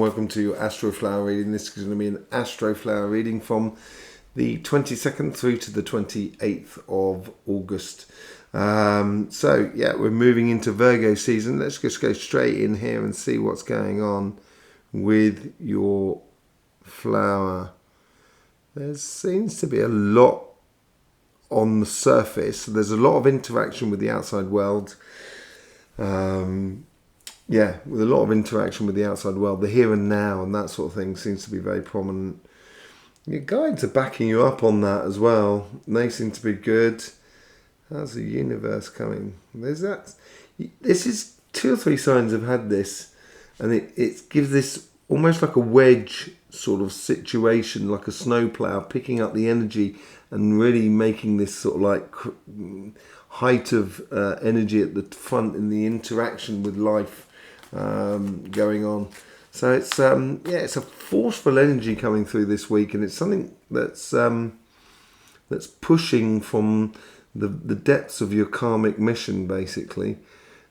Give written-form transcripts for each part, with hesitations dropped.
Welcome to your Astroflower reading. This is going to be an Astroflower reading from the 22nd through to the 28th of August. So yeah, we're moving into Virgo season. Let's just go straight in here and see what's going on with your flower. There seems to be a lot on the surface. There's a lot of interaction with the outside world. Yeah, with a lot of interaction with the outside world, the here and now and that sort of thing seems to be very prominent. Your guides are backing you up on that as well. They seem to be good. How's the universe coming? There's that. This is 2 or 3 signs have had this, and it gives this almost like a wedge sort of situation, like a snowplow, picking up the energy and really making this sort of like height of energy at the front in the interaction with life going on. So it's it's a forceful energy coming through this week, and it's something that's pushing from the depths of your karmic mission, basically.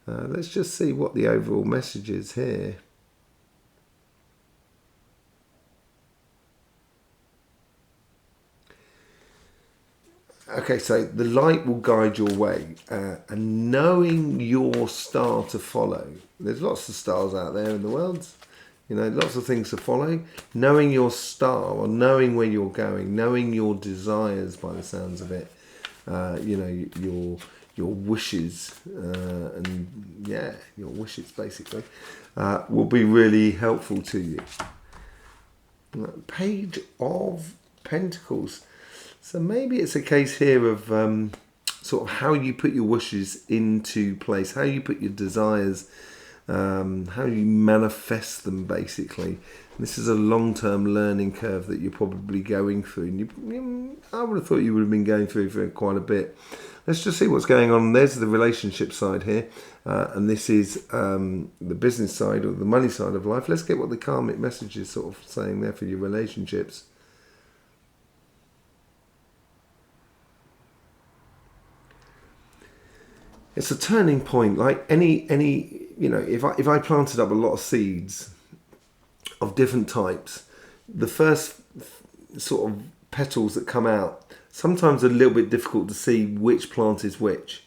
Let's just see what the overall message is here. Okay, so the light will guide your way, and knowing your star to follow. There's lots of stars out there in the world, lots of things to follow. Knowing your star, or knowing where you're going, knowing your desires, by the sounds of it, your wishes, and yeah, your wishes basically, will be really helpful to you. Page of Pentacles. So maybe it's a case here of sort of how you put your wishes into place, how you put your desires, how you manifest them, basically. And this is a long-term learning curve that you're probably going through. And I would have thought you would have been going through for quite a bit. Let's just see what's going on. There's the relationship side here. And this is the business side, or the money side of life. Let's get what the karmic message is sort of saying there for your relationships. It's a turning point, like any if I planted up a lot of seeds of different types, the first sort of petals that come out sometimes are a little bit difficult to see which plant is which,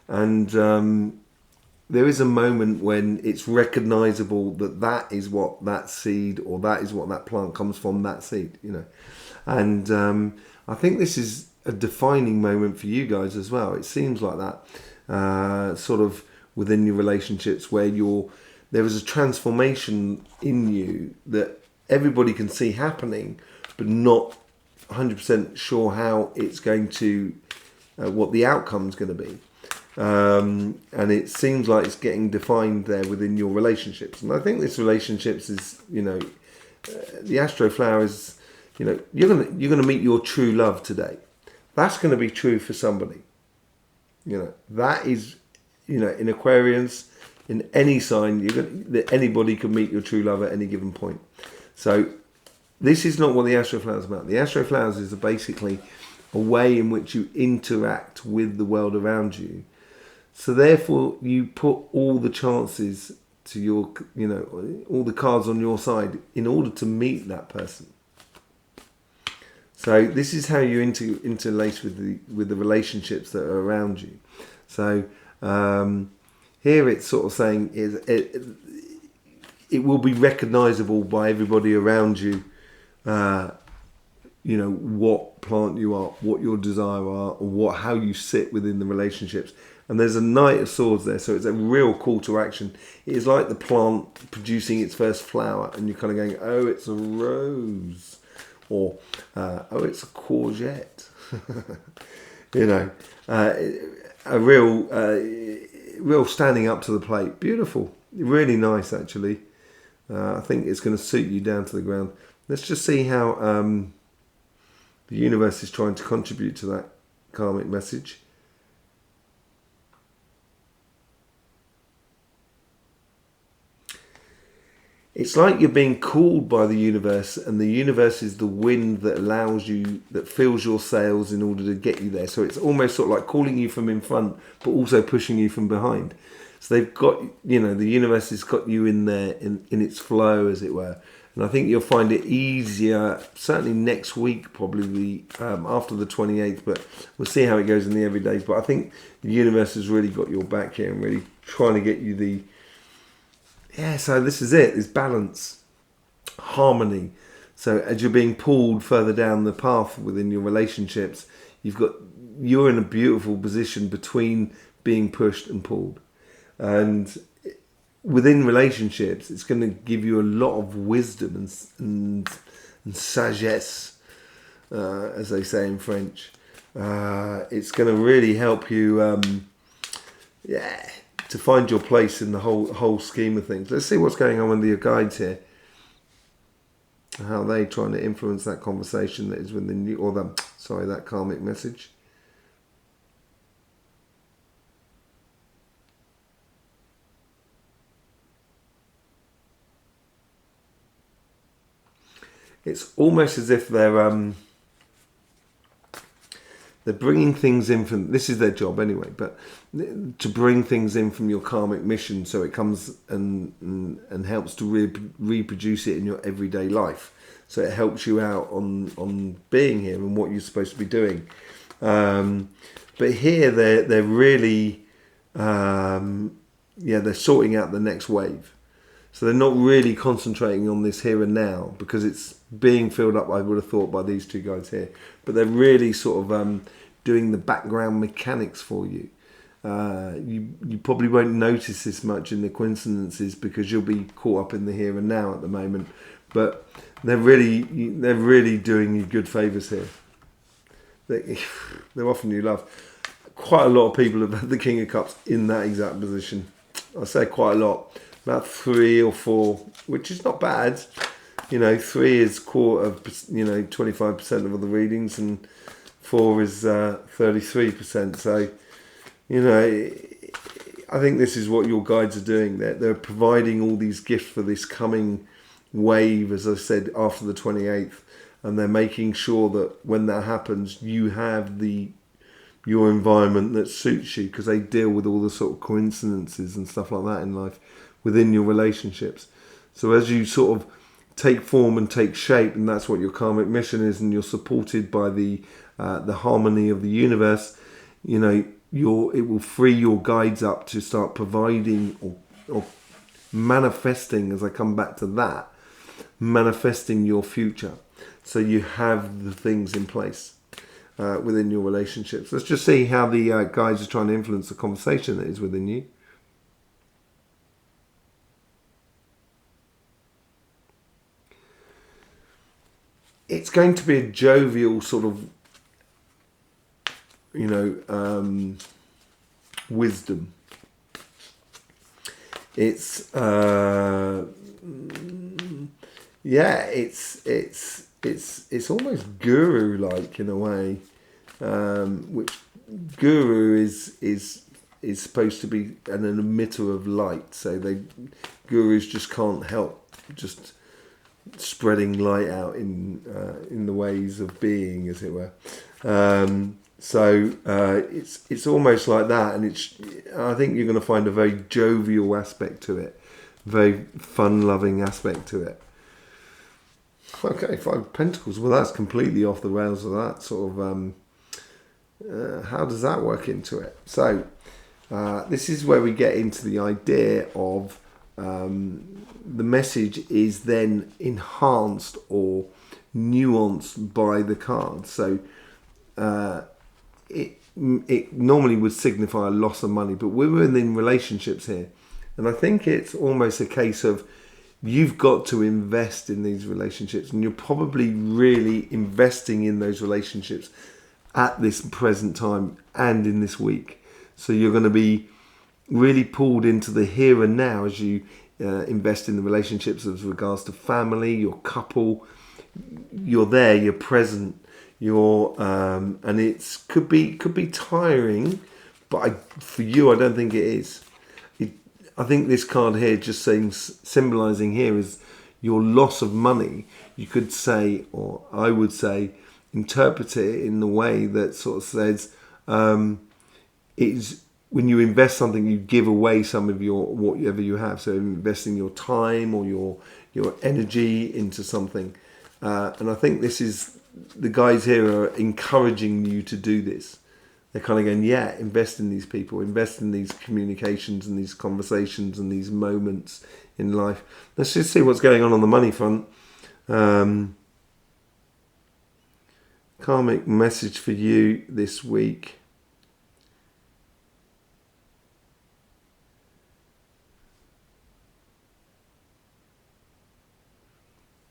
and there is a moment when it's recognizable that is what that seed, or that is what that plant comes from, that seed, and I think this is a defining moment for you guys as well. It seems like that. Sort of within your relationships, where there is a transformation in you that everybody can see happening, but not 100% sure how it's going to, what the outcome is going to be. And it seems like it's getting defined there within your relationships. And I think this relationships is, the Astroflower is, you're gonna meet your true love today. That's going to be true for somebody. That is, in Aquarius, in any sign, that anybody can meet your true love at any given point. So this is not what the Astroflower is about. The Astroflowers is basically a way in which you interact with the world around you. So therefore, you put all the chances to your, all the cards on your side in order to meet that person. So this is how you interlace with the relationships that are around you. So here it's sort of saying it will be recognizable by everybody around you. What plant you are, what your desire are, or how you sit within the relationships. And there's a Knight of Swords there, so it's a real call to action. It is like the plant producing its first flower, and you're kind of going, oh, it's a rose. Or, oh, it's a courgette. A real standing up to the plate. Beautiful. Really nice, actually. I think it's going to suit you down to the ground. Let's just see how the universe is trying to contribute to that karmic message. It's like you're being called by the universe, and the universe is the wind that allows you, that fills your sails in order to get you there. So it's almost sort of like calling you from in front, but also pushing you from behind. So they've got, you know, the universe has got you in there in its flow, as it were. And I think you'll find it easier, certainly next week, probably after the 28th, but we'll see how it goes in the everydays. But I think the universe has really got your back here and really trying to get you so this is it, this balance, harmony. So as you're being pulled further down the path within your relationships, you're in a beautiful position between being pushed and pulled. And within relationships, it's going to give you a lot of wisdom and sagesse, as they say in French. It's going to really help you, to find your place in the whole scheme of things. Let's see what's going on with your guides here. How they trying to influence that conversation that is within you, or that karmic message. It's almost as if they're bringing things in from, this is their job anyway, but to bring things in from your karmic mission, so it comes and helps to reproduce it in your everyday life. So it helps you out on being here and what you're supposed to be doing. But here they're really they're sorting out the next wave. So they're not really concentrating on this here and now because it's being filled up, I would have thought, by these two guys here. But they're really sort of doing the background mechanics for you. You probably won't notice this much in the coincidences because you'll be caught up in the here and now at the moment. But they're really doing you good favours here. They're offering you love. Quite a lot of people have had the King of Cups in that exact position. I say quite a lot. About 3 or 4, which is not bad. You know, 3 is quarter of, 25% of all the readings, and 4 is 33%. So, I think this is what your guides are doing. They're providing all these gifts for this coming wave, as I said, after the 28th, and they're making sure that when that happens, you have your environment that suits you, because they deal with all the sort of coincidences and stuff like that in life within your relationships. So as you sort of take form and take shape, and that's what your karmic mission is, and you're supported by the harmony of the universe, it will free your guides up to start providing or manifesting, as I come back to that, manifesting your future. So you have the things in place within your relationships. Let's just see how the guides are trying to influence the conversation that is within you. It's going to be a jovial sort of, wisdom. It's it's almost guru-like in a way, which guru is supposed to be an emitter of light. So gurus just can't help just spreading light out in the ways of being, as it were. So it's almost like that, and I think you're going to find a very jovial aspect to it, very fun-loving aspect to it. Okay, 5 of Pentacles. Well, that's completely off the rails of that sort of. How does that work into it? So this is where we get into the idea of the message is then enhanced or nuanced by the card. So it normally would signify a loss of money, but we're within relationships here, and I think it's almost a case of you've got to invest in these relationships, and you're probably really investing in those relationships at this present time and in this week. So you're going to be really pulled into the here and now as you invest in the relationships as regards to family, your couple. You're there, you're present, and it could be tiring, but for you, I don't think it is. I think this card here, just symbolizing here, is your loss of money. You could say, or I would say, interpret it in the way that sort of says, when you invest something, you give away some of your whatever you have. So investing your time or your energy into something. And I think this is, the guys here are encouraging you to do this. They're kind of going, yeah, invest in these people, invest in these communications and these conversations and these moments in life. Let's just see what's going on the money front. Karmic message for you this week.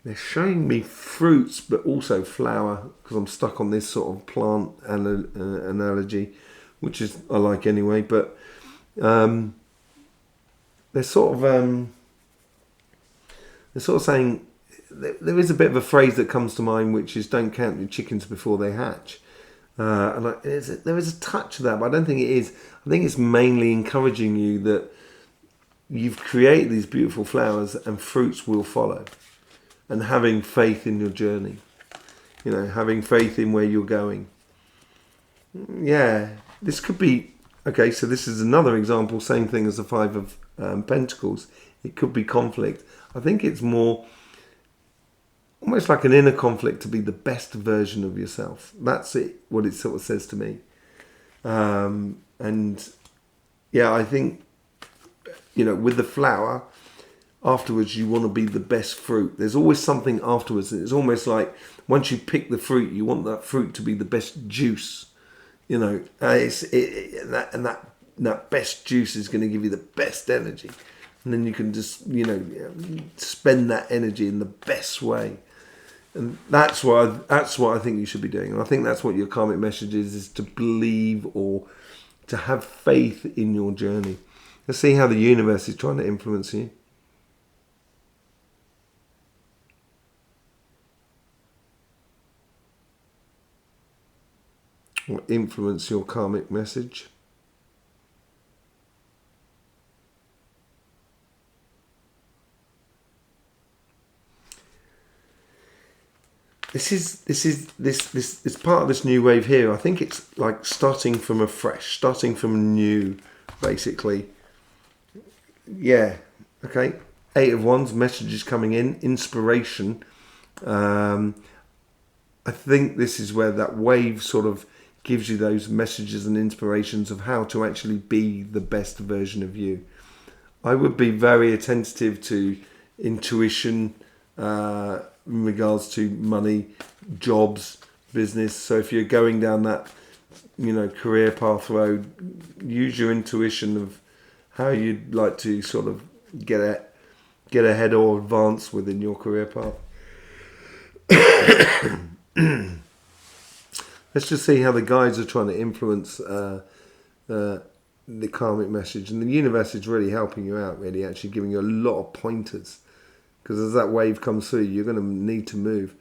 They're showing me fruits, but also flower, because I'm stuck on this sort of plant analogy, which is I like anyway. But they're sort of saying, there is a bit of a phrase that comes to mind, which is "Don't count your chickens before they hatch." There is a touch of that, but I don't think it is. I think it's mainly encouraging you that you've created these beautiful flowers, and fruits will follow. And having faith in your journey, having faith in where you're going. Yeah, this could be, okay, so this is another example, same thing as the Five of Pentacles. It could be conflict. I think it's more, almost like an inner conflict to be the best version of yourself. That's it, what it sort of says to me. And yeah, I think, with the flower, afterwards you want to be the best fruit. There's always something afterwards. It's almost like once you pick the fruit, you want that fruit to be the best juice. That best juice is going to give you the best energy, and then you can just spend that energy in the best way. And that's what I think you should be doing. And I think that's what your karmic message is to believe or to have faith in your journey. Let's see how the universe is trying to influence you. Or influence your karmic message. This is part of this new wave here. I think it's like starting from afresh, starting from new, basically. Yeah. Okay. 8 of Wands, messages coming in, inspiration. I think this is where that wave sort of gives you those messages and inspirations of how to actually be the best version of you. I would be very attentive to intuition in regards to money, jobs, business. So if you're going down that, career path road, use your intuition of how you'd like to sort of get ahead or advance within your career path. Let's just see how the guides are trying to influence the karmic message. And the universe is really helping you out, really, actually giving you a lot of pointers. Because as that wave comes through, you're going to need to move,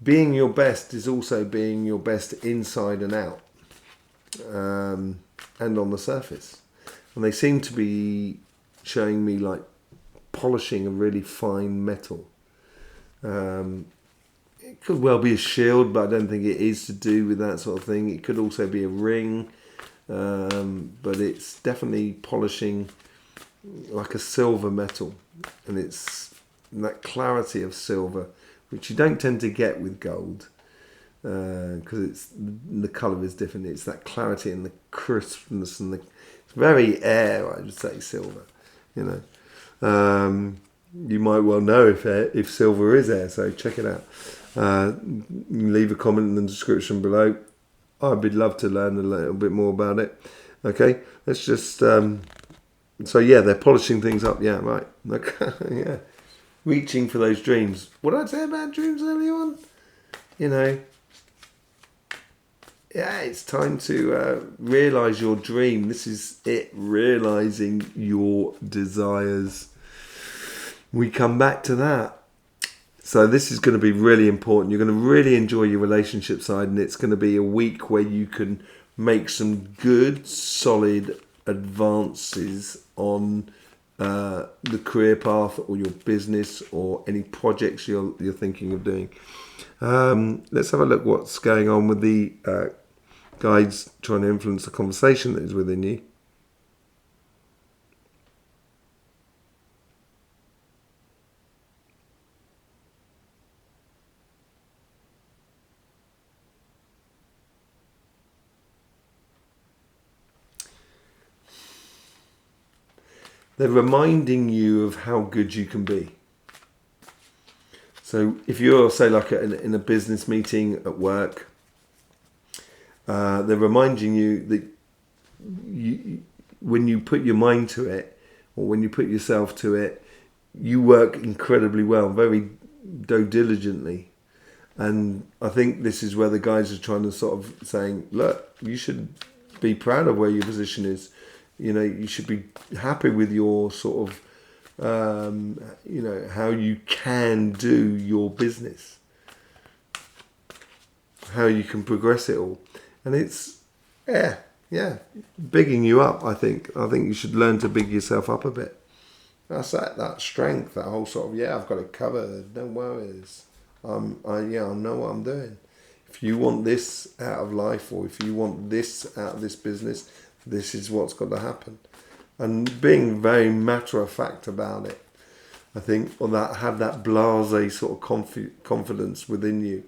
Being your best is also being your best inside and out. And on the surface, and they seem to be showing me like polishing a really fine metal. It could well be a shield, but I don't think it is to do with that sort of thing. It could also be a ring, but it's definitely polishing like a silver metal, and it's that clarity of silver, which you don't tend to get with gold. Because the colour is different. It's that clarity and the crispness and it's very air. I would say silver. You might well know if silver is air. So check it out. Leave a comment in the description below. I'd love to learn a little bit more about it. Okay, let's just. So yeah, they're polishing things up. Yeah, right. Okay, yeah, reaching for those dreams. What did I say about dreams earlier on? Yeah, it's time to realise your dream. This is it, realising your desires. We come back to that. So this is going to be really important. You're going to really enjoy your relationship side, and it's going to be a week where you can make some good, solid advances on the career path or your business or any projects you're thinking of doing. Let's have a look what's going on with the guides trying to influence the conversation that is within you. They're reminding you of how good you can be. So if you're, say, like in a business meeting at work, they're reminding you that when you put your mind to it, or when you put yourself to it, you work incredibly well, very diligently. And I think this is where the guys are trying to sort of saying, look, you should be proud of where your position is. You should be happy with your sort of, how you can do your business, how you can progress it all. And it's, bigging you up, I think. I think you should learn to big yourself up a bit. That's that strength, that whole sort of, I've got it covered, no worries. I know what I'm doing. If you want this out of life, or if you want this out of this business, this is what's got to happen. And being very matter of fact about it, I think, or that have that blasé sort of confidence within you.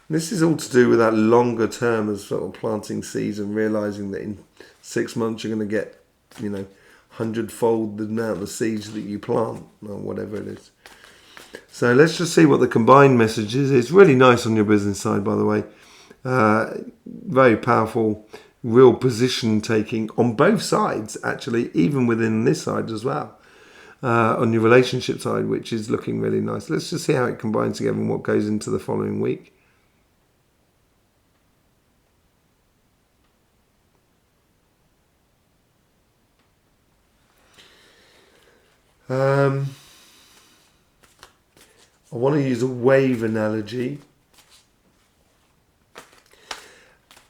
This is all to do with that longer term as sort of planting seeds and realizing that in 6 months you're going to get, 100-fold the amount of seeds that you plant, or whatever it is. So let's just see what the combined message is. It's really nice on your business side, by the way. Very powerful, real position taking on both sides, actually, even within this side as well. On your relationship side, which is looking really nice. Let's just see how it combines together and what goes into the following week. I want to use a wave analogy.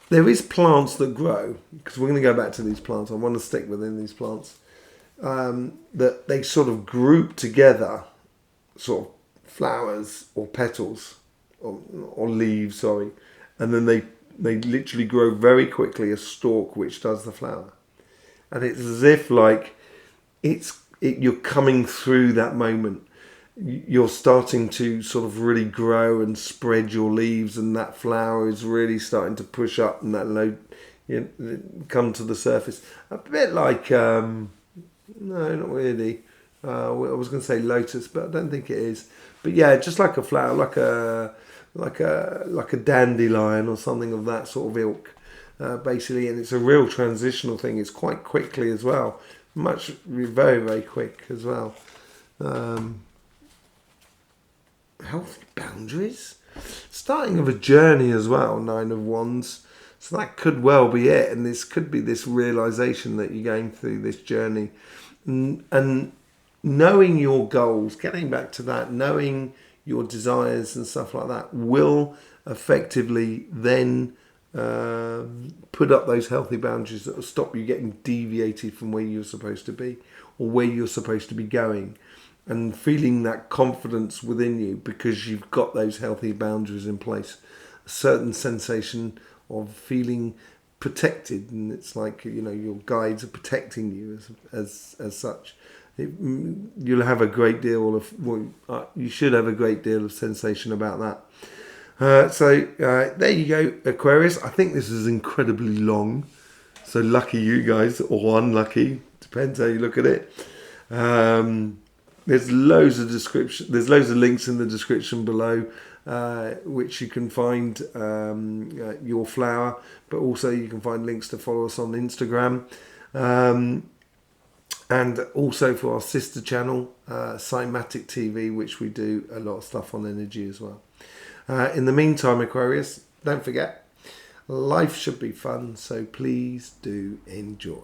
There is plants that grow, because we're going to go back to these plants. I want to stick within these plants. That they sort of group together, sort of flowers or petals or leaves, and then they literally grow very quickly a stalk which does the flower. And it's as if like you're coming through that moment. You're starting to sort of really grow and spread your leaves, and that flower is really starting to push up, and that come to the surface. A bit like, no, not really. I was going to say lotus, but I don't think it is. But yeah, just like a flower, like a dandelion or something of that sort of ilk, basically. And it's a real transitional thing. It's quite quickly as well, very, very quick as well. Healthy boundaries, starting of a journey as well, 9 of Wands, so that could well be it. And this could be this realization that you're going through this journey, and knowing your goals, getting back to that, knowing your desires and stuff like that will effectively then put up those healthy boundaries that will stop you getting deviated from where you're supposed to be or where you're supposed to be going. And feeling that confidence within you because you've got those healthy boundaries in place. A certain sensation of feeling protected, and it's like, your guides are protecting you as such. You'll have a great deal of, you should have a great deal of sensation about that. So there you go, Aquarius. I think this is incredibly long. So lucky you guys, or unlucky, depends how you look at it. There's loads of description. There's loads of links in the description below, which you can find your flower, but also you can find links to follow us on Instagram, and also for our sister channel, Cymatic TV, which we do a lot of stuff on energy as well. In the meantime, Aquarius, don't forget, life should be fun, so please do enjoy.